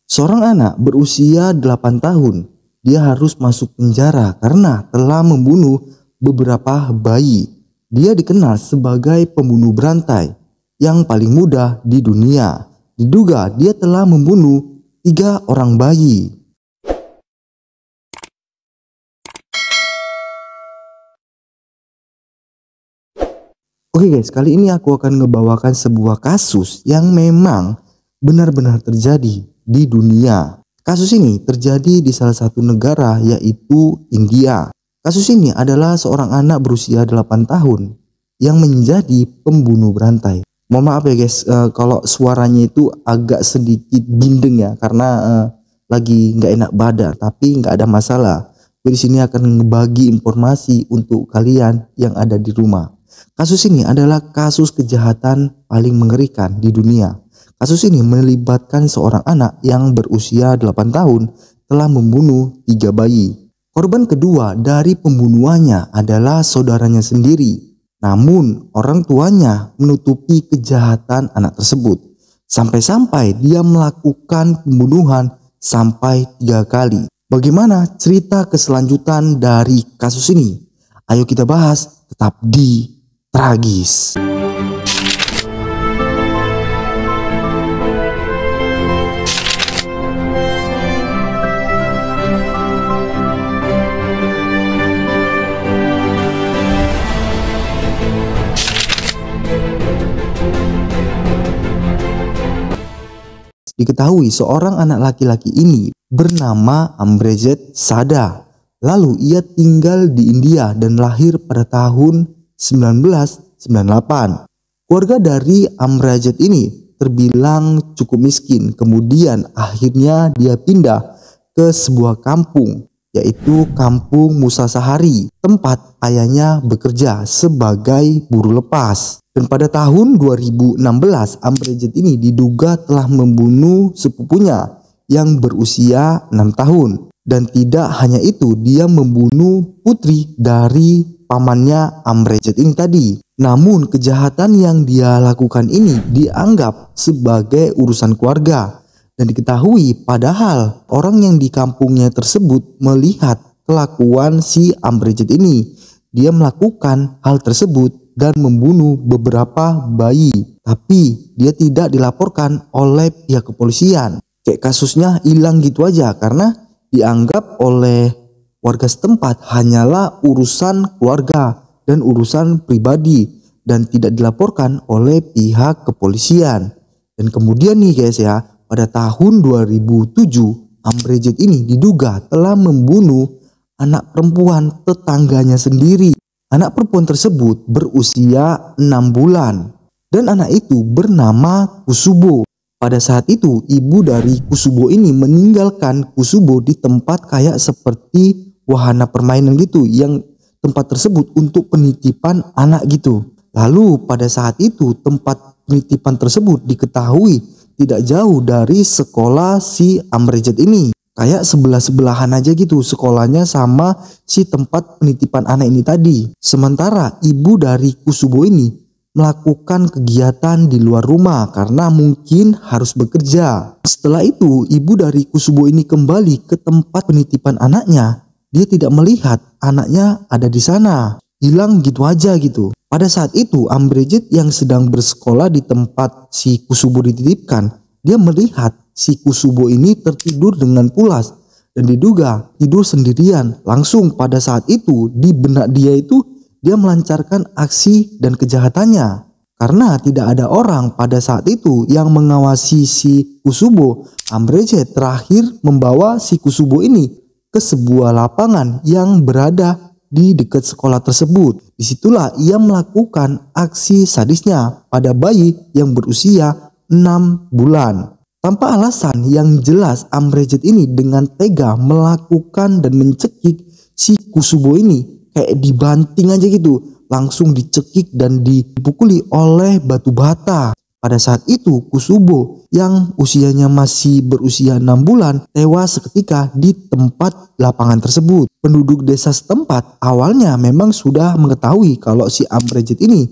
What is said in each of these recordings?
Seorang anak berusia 8 tahun, dia harus masuk penjara karena telah membunuh beberapa bayi. Dia dikenal sebagai pembunuh berantai yang paling muda di dunia. Diduga dia telah membunuh 3 orang bayi. Oke guys, kali ini aku akan ngebawakan sebuah kasus yang memang benar-benar terjadi di dunia. Kasus ini terjadi di salah satu negara, yaitu India. Kasus ini adalah seorang anak berusia 8 tahun yang menjadi pembunuh berantai. Mohon maaf ya guys, kalau suaranya itu agak sedikit bindeng ya, karena lagi nggak enak badan, tapi nggak ada masalah. Gue di sini akan ngebagi informasi untuk kalian yang ada di rumah. Kasus ini adalah kasus kejahatan paling mengerikan di dunia. Kasus ini melibatkan seorang anak yang berusia 8 tahun telah membunuh 3 bayi. Korban kedua dari pembunuhannya adalah saudaranya sendiri. Namun orang tuanya menutupi kejahatan anak tersebut. Sampai-sampai dia melakukan pembunuhan sampai 3 kali. Bagaimana cerita keselanjutan dari kasus ini? Ayo kita bahas, tetap di Tragis. Diketahui seorang anak laki-laki ini bernama Amrejit Sada. Lalu ia tinggal di India dan lahir pada tahun 1998. Keluarga dari Amrejit ini terbilang cukup miskin. Kemudian akhirnya dia pindah ke sebuah kampung, yaitu Kampung Musasahari, tempat ayahnya bekerja sebagai buruh lepas. Dan pada tahun 2016, Amrejit ini diduga telah membunuh sepupunya yang berusia 6 tahun. Dan tidak hanya itu, dia membunuh putri dari pamannya Amrejit ini tadi. Namun kejahatan yang dia lakukan ini dianggap sebagai urusan keluarga. Dan diketahui padahal orang yang di kampungnya tersebut melihat kelakuan si Amrejit ini. Dia melakukan hal tersebut dan membunuh beberapa bayi, tapi dia tidak dilaporkan oleh pihak kepolisian. Kayak kasusnya hilang gitu aja, karena dianggap oleh warga setempat hanyalah urusan keluarga dan urusan pribadi dan tidak dilaporkan oleh pihak kepolisian. Dan kemudian nih guys ya, pada tahun 2007 Amrejit ini diduga telah membunuh anak perempuan tetangganya sendiri. Anak perempuan tersebut berusia 6 bulan dan anak itu bernama Kusubo. Pada saat itu ibu dari Kusubo ini meninggalkan Kusubo di tempat kayak seperti wahana permainan gitu, yang tempat tersebut untuk penitipan anak gitu. Lalu pada saat itu tempat penitipan tersebut diketahui tidak jauh dari sekolah si Amrejit ini. Kayak sebelah-sebelahan aja gitu sekolahnya sama si tempat penitipan anak ini tadi. Sementara ibu dari Kusubo ini melakukan kegiatan di luar rumah karena mungkin harus bekerja. Setelah itu ibu dari Kusubo ini kembali ke tempat penitipan anaknya. Dia tidak melihat anaknya ada di sana. Hilang gitu aja gitu. Pada saat itu Amrejit yang sedang bersekolah di tempat si Kusubo dititipkan, dia melihat si Kusubo ini tertidur dengan pulas dan diduga tidur sendirian. Langsung pada saat itu di benak dia itu dia melancarkan aksi dan kejahatannya. Karena tidak ada orang pada saat itu yang mengawasi si Kusubo, Amrejit terakhir membawa si Kusubo ini ke sebuah lapangan yang berada di dekat sekolah tersebut. Disitulah ia melakukan aksi sadisnya pada bayi yang berusia 6 bulan. Tanpa alasan yang jelas, Amrejit ini dengan tega melakukan dan mencekik si Kusubo ini. Kayak dibanting aja gitu. Langsung dicekik dan dipukuli oleh batu bata. Pada saat itu Kusubo yang usianya masih berusia 6 bulan tewas seketika di tempat lapangan tersebut. Penduduk desa setempat awalnya memang sudah mengetahui kalau si Amrejit ini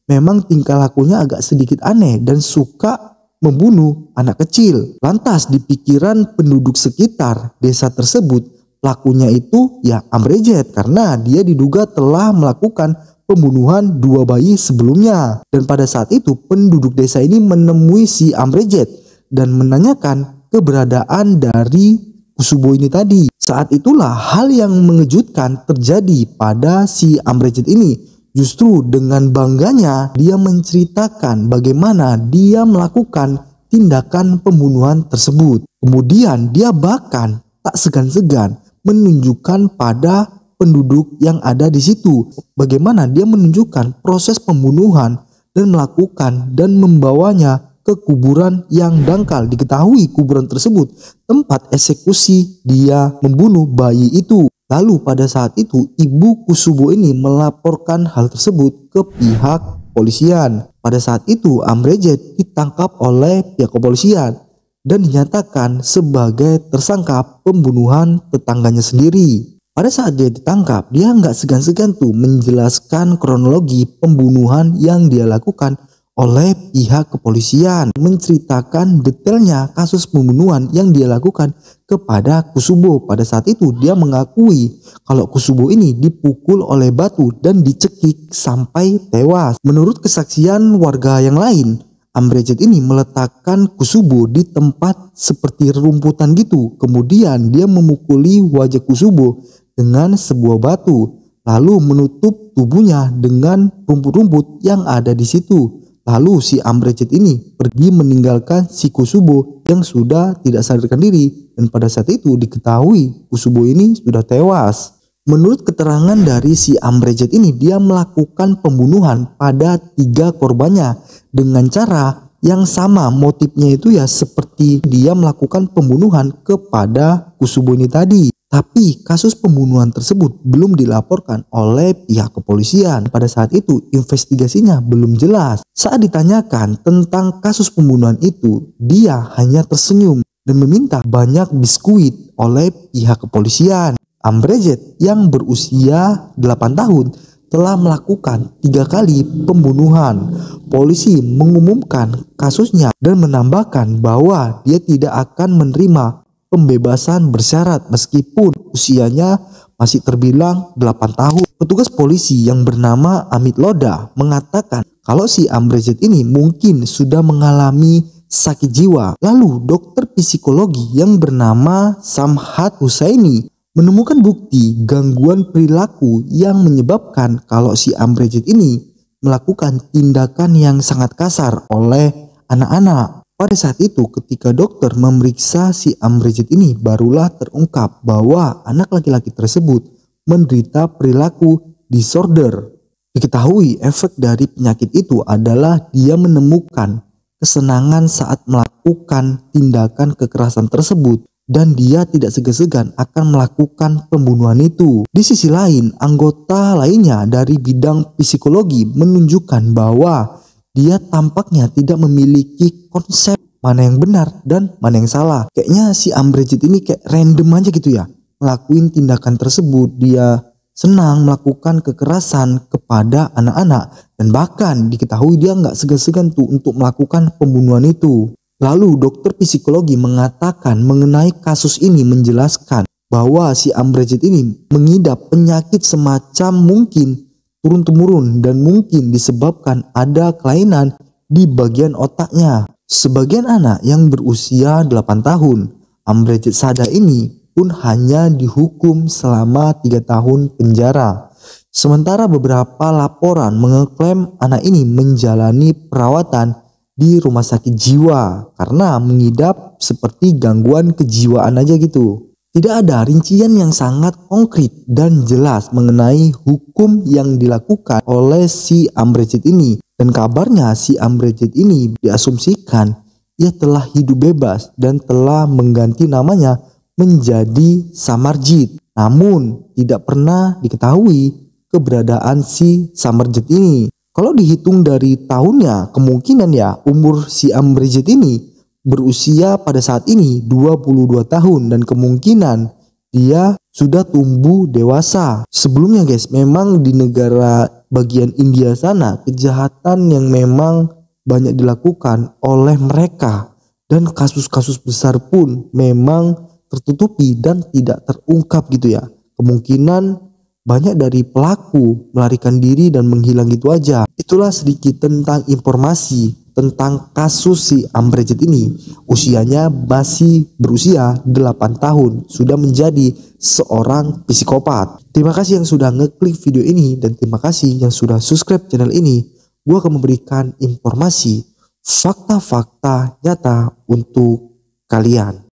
memang tingkah lakunya agak sedikit aneh dan suka membunuh anak kecil. Lantas di pikiran penduduk sekitar desa tersebut, pelakunya itu ya Amrejed karena dia diduga telah melakukan pembunuhan 2 bayi sebelumnya. Dan pada saat itu penduduk desa ini menemui si Amrejed dan menanyakan keberadaan dari Kusubo ini tadi. Saat itulah hal yang mengejutkan terjadi pada si Amrejed ini. Justru dengan bangganya dia menceritakan bagaimana dia melakukan tindakan pembunuhan tersebut. Kemudian dia bahkan tak segan-segan menunjukkan pada penduduk yang ada di situ bagaimana dia menunjukkan proses pembunuhan dan melakukan dan membawanya ke kuburan yang dangkal. Diketahui kuburan tersebut tempat eksekusi dia membunuh bayi itu. Lalu pada saat itu ibu Kusubo ini melaporkan hal tersebut ke pihak kepolisian. Pada saat itu Amrejed ditangkap oleh pihak kepolisian dan dinyatakan sebagai tersangka pembunuhan tetangganya sendiri. Pada saat dia ditangkap, dia nggak segan-segan tuh menjelaskan kronologi pembunuhan yang dia lakukan oleh pihak kepolisian, menceritakan detailnya kasus pembunuhan yang dia lakukan kepada Kusubo. Pada saat itu dia mengakui kalau Kusubo ini dipukul oleh batu dan dicekik sampai tewas. Menurut kesaksian warga yang lain, Amrejed ini meletakkan Kusubo di tempat seperti rerumputan gitu. Kemudian dia memukuli wajah Kusubo dengan sebuah batu, lalu menutup tubuhnya dengan rumput-rumput yang ada di situ. Lalu si Amrejed ini pergi meninggalkan si Kusubo yang sudah tidak sadarkan diri, dan pada saat itu diketahui Kusubo ini sudah tewas. Menurut keterangan dari si Amrejed ini, dia melakukan pembunuhan pada 3 korbannya dengan cara yang sama. Motifnya itu ya seperti dia melakukan pembunuhan kepada Kusubo ini tadi. Tapi kasus pembunuhan tersebut belum dilaporkan oleh pihak kepolisian. Pada saat itu investigasinya belum jelas. Saat ditanyakan tentang kasus pembunuhan itu, dia hanya tersenyum dan meminta banyak biskuit oleh pihak kepolisian. Amrejed yang berusia 8 tahun telah melakukan 3 kali pembunuhan. Polisi mengumumkan kasusnya dan menambahkan bahwa dia tidak akan menerima pembebasan bersyarat meskipun usianya masih terbilang 8 tahun. Petugas polisi yang bernama Amit Loda mengatakan kalau si Amrejed ini mungkin sudah mengalami sakit jiwa. Lalu dokter psikologi yang bernama Samhat Husaini menemukan bukti gangguan perilaku yang menyebabkan kalau si Amrejed ini melakukan tindakan yang sangat kasar oleh anak-anak. Pada saat itu ketika dokter memeriksa si Amrejed ini, barulah terungkap bahwa anak laki-laki tersebut menderita perilaku disorder. Diketahui efek dari penyakit itu adalah dia menemukan kesenangan saat melakukan tindakan kekerasan tersebut dan dia tidak segan-segan akan melakukan pembunuhan itu. Di sisi lain, anggota lainnya dari bidang psikologi menunjukkan bahwa dia tampaknya tidak memiliki konsep mana yang benar dan mana yang salah. Kayaknya si Amrejed ini kayak random aja gitu ya ngelakuin tindakan tersebut. Dia senang melakukan kekerasan kepada anak-anak dan bahkan diketahui dia nggak segan-segan tuh untuk melakukan pembunuhan itu. Lalu dokter psikologi mengatakan mengenai kasus ini, menjelaskan bahwa si Amrejed ini mengidap penyakit semacam mungkin turun-temurun dan mungkin disebabkan ada kelainan di bagian otaknya. Sebagian anak yang berusia 8 tahun, Amrejed Sada ini pun hanya dihukum selama 3 tahun penjara. Sementara beberapa laporan mengeklaim anak ini menjalani perawatan di rumah sakit jiwa karena mengidap seperti gangguan kejiwaan aja gitu. Tidak ada rincian yang sangat konkret dan jelas mengenai hukum yang dilakukan oleh si Amrejed ini. Dan kabarnya si Amrejed ini diasumsikan ia telah hidup bebas dan telah mengganti namanya menjadi Samarjid. Namun tidak pernah diketahui keberadaan si Samarjid ini. Kalau dihitung dari tahunnya, kemungkinan ya umur si Amrejed ini berusia pada saat ini 22 tahun dan kemungkinan dia sudah tumbuh dewasa. Sebelumnya guys, memang di negara bagian India sana kejahatan yang memang banyak dilakukan oleh mereka, dan kasus-kasus besar pun memang tertutupi dan tidak terungkap gitu ya. Kemungkinan banyak dari pelaku melarikan diri dan menghilang gitu aja. Itulah sedikit tentang informasi tentang kasus si Amber Rajad ini. Usianya masih berusia 8 tahun, sudah menjadi seorang psikopat. Terima kasih yang sudah ngeklik video ini dan terima kasih yang sudah subscribe channel ini. Gue akan memberikan informasi fakta-fakta nyata untuk kalian.